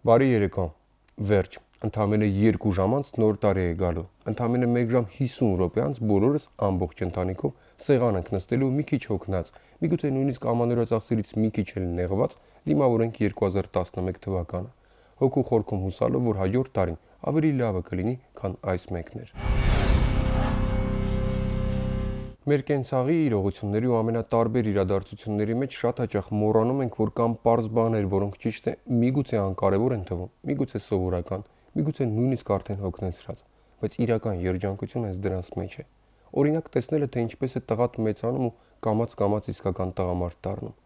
Բարի երեկո, վերջ, ընդամենը 2 ժամ անց նոր տարի է գալու, ընդամենը 1 ժամ 50 րոպե անց բոլորս ամբողջ ընտանիքով սեղան ենք նստելու մի քիչ հոգնած, միգուցե նույնիսկ ամանորյա ծախսերից մի քիչ էլ նեղված դիմավորենք 2011 թվականը, հոգու խորքում հուսալով, որ հաջորդ տարին ավելի լավը կլինի, քան այս մեկն էր։ Մեր կենցաղի իրողությունների ու ամենատարբեր իրադարձությունների մեջ շատ հաճախ մոռանում ենք, որ կան պարզ բաներ, որոնք ճիշտ է միգուցե անկարևոր են թվում, միգուցե սովորական, միգուցե նույնիսկ արդեն հոգնեցրած, բայց իրական երջանկությունը հենց դրանց մեջ է։ Օրինակ տեսնելը, թե ինչպես է տղադ մեծանում ու կամաց իսկական տղամարդ դառնում։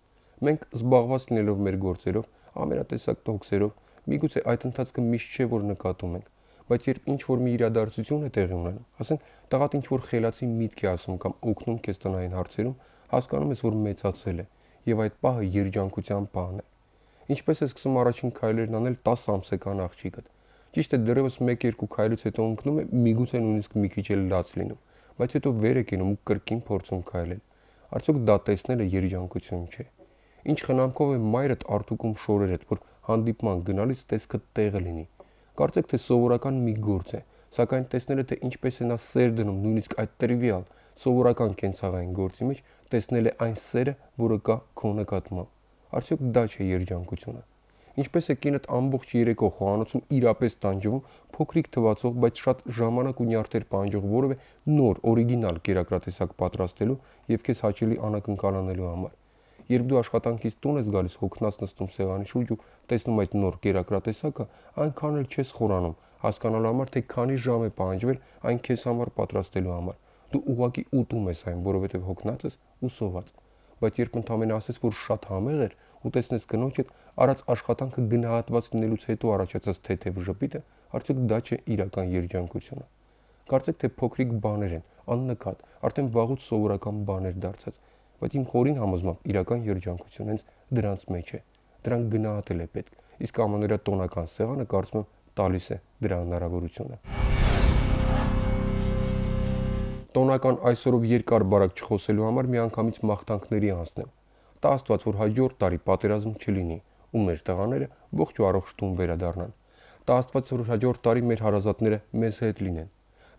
Մենք զբաղված լինելով մեր գործերով, ամենատեսակ տոքսերով, միգուցե այդ ընթացքը միշտ չէ, որ նկատում ենք, բայց երբ ինչ-որ մի իրադարձություն է տեղի ունենում, ասենք տղադ ինչ-որ խելացի միտք է ասում կամ օգնում քեզ տնային հարցերում, հասկանում ես, որ մեծացել է, եւ այդ պահը երջանկության պահն է։ Ինչպես է սկսում առաջին քայլերն անել 10 ամսական աղջիկը։ Ճիշտ է, դեռևս 1-2 քայլից հետո ընկնում է, միգուցե նույնիսկ մի քիչ էլ լաց լինում, բայց հետո վեր է կենում ու կրկին փորձում քայլել։ Արդյոք դա տեսնելը երջանկություն չէ։ Ինչ խնամքով է մայրդ արտուկում շորերդ, որ հանդիպման գնալիս տեսքը տեղը լինի։ Կարծեք թե սովորական մի գործ է, սակայն տեսնելը, թե ինչպես է նա սեր դնում նույնիսկ այդ տրիվիալ, սովորական կենցաղային գործի մեջ, տեսնել է այն սերը, որը կա քո նկատմամբ։ Արդյոք դա չէ երջանկությունը։ Ինչպես է կինդ ամբողջ երեկո խոհանոցում իրապես տանջվում փոքրիկ թվացող, բայց շատ ժամանակ ու նյարդեր պահանջող որևէ նոր, օրիգինալ կերակրատեսակ պատրաստելու եւ քեզ հաճելի անակնկալ անելու համար։ Երբ դու աշխատանքից տուն ես գալիս հոգնած նստում սեղանի շուրջ ու տեսնում այդ նոր կերակրատեսակը, այնքան էլ չես խորանում, հասկանալու համար, թե քանի ժամ է պահանջվել այն քեզ համար պատրաստելու համար։ Դու ուղղակի ուտում ես այն, որովհետև հոգնած ես ու սոված։ Բայց երբ ընդամենը ասես, որ շատ համեղ էր ու տեսնես կնոջդ արած աշխատանքը գնահատված լինելուց հետո առաջացած թեթև ժպիտը, արդյոք դա չէ իրական երջանկությունը։ Կարծեք թե փոքրիկ բաներ են, աննկատ, արդեն վաղուց սովորական բաներ դարձած, բայց իմ խորին համոզմամբ իրական երջանկությունը հենց դրանց մեջ է։ Դրանք գնահատել է պետք, իսկ ամանորյա տոնական սեղանը կարծում եմ տալիս է դրա հնարավորությունը։ Տոնական այսօրով երկար բարակ չխոսելու համար միանգամից մաղթանքների անցնեմ։ Տա Աստված, որ հաջորդ տարի պատերազմ չլինի ու մեր տղաները ողջ ու առողջ տուն վերադառնան։ Տա Աստված, որ հաջորդ տարի մեր հարազատները մեզ հետ լինեն։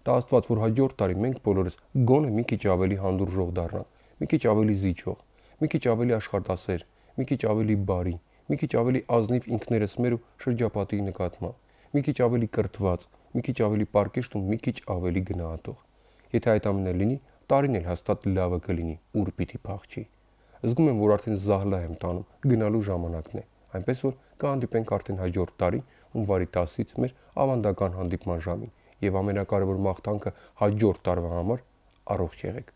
Տա Աստված, որ հաջորդ տարի մենք բոլորս գոնե մի քիչ ավելի հանդուրժող դառնանք, մի քիչ ավելի զիջող, մի քիչ ավելի աշխատասեր, մի քիչ ավելի բարի, մի քիչ ավելի ազնիվ ինքներս մեր ու շրջապատի նկատմամբ, մի քիչ ավելի կրթված, մի քիչ ավելի պարկեշտ ու մի քիչ ավելի գնահատող։ Եթե այդ ամենը լինի, տարին էլ հաստատ լավը կլինի, ուր պիտի փախչի։ Զգում եմ, որ արդեն զահլա եմ տանում, գնալու ժամանակն է, այնպես որ կհանդիպենք արդեն հաջորդ տարի հունվարի 10-ից մեր ավանդական հանդիպման ժամին, եւ ամենակարևոր մաղթանքը հաջորդ տարվա համար՝ առողջ եղեք։